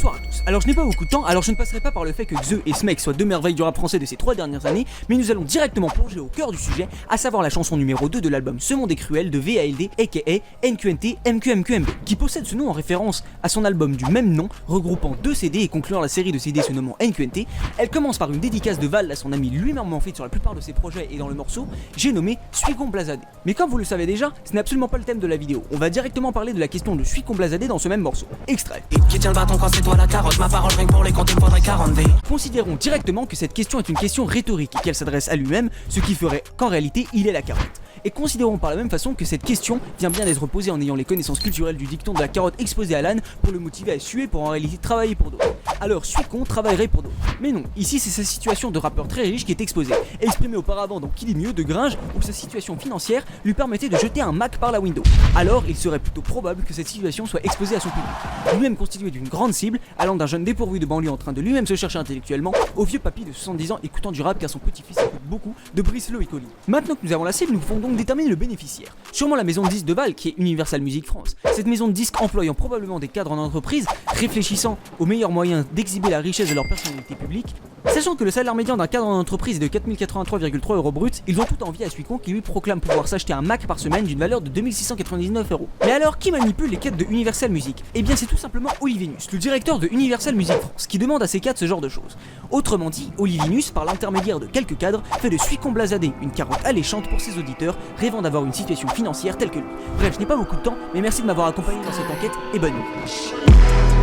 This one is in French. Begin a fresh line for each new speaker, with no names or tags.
Bonsoir à tous. Alors je n'ai pas beaucoup de temps, alors je ne passerai pas par le fait que Xe et Smek soient deux merveilles du rap français de ces 3 dernières années, mais nous allons directement plonger au cœur du sujet, à savoir la chanson numéro 2 de l'album Ce Monde est Cruel de VALD aka NQNT MQMQMB, qui possède ce nom en référence à son album du même nom, regroupant 2 CD et concluant la série de CD se nommant NQNT. Elle commence par une dédicace de Val à son ami lui-même en fait sur la plupart de ses projets, et dans le morceau, j'ai nommé Suis con Blazadé. Mais comme vous le savez déjà, ce n'est absolument pas le thème de la vidéo, on va directement parler de la question de Suis con Blazadé dans ce même morceau. Extrait.
Qui tient le bâton quand c'est toi la carotte, ma parole rien que pour les comptes il me faudrait 40 V.
Considérons directement que cette question est une question rhétorique et qu'elle s'adresse à lui-même, ce qui ferait qu'en réalité il est la carotte. Et considérons par la même façon que cette question vient bien d'être posée en ayant les connaissances culturelles du dicton de la carotte exposé à l'âne pour le motiver à suer pour en réalité travailler pour d'autres. Alors Suis con travaillerait pour d'autres. Mais non, ici c'est sa situation de rappeur très riche qui est exposée, exprimée auparavant dans Qu'il est mieux de Gringe où sa situation financière lui permettait de jeter un Mac par la window. Alors il serait plutôt probable que cette situation soit exposée à son public, lui-même constitué d'une grande cible, allant d'un jeune dépourvu de banlieue en train de lui-même se chercher intellectuellement, au vieux papy de 70 ans écoutant du rap car son petit-fils écoute beaucoup de Brice Lo et Colli. Maintenant que nous avons la cible, nous pouvons donc déterminer le bénéficiaire. Sûrement la maison de disques de Val qui est Universal Music France. Cette maison de disques employant probablement des cadres en entreprise, réfléchissant aux meilleurs moyens d'exhiber la richesse de leur personnalité publique. Sachant que le salaire médian d'un cadre en entreprise est de 4083,3 € brut, ils ont tout envie à Suicon qui lui proclame pouvoir s'acheter un Mac par semaine d'une valeur de 2699 €. Mais alors, qui manipule les quêtes de Universal Music? Eh bien c'est tout simplement Olivinus, le directeur de Universal Music France, qui demande à ses cadres ce genre de choses. Autrement dit, Olivinus, par l'intermédiaire de quelques cadres, fait de Suicon Blazadé une carotte alléchante pour ses auditeurs, rêvant d'avoir une situation financière telle que lui. Bref, je n'ai pas beaucoup de temps, mais merci de m'avoir accompagné dans cette enquête et bonne nuit.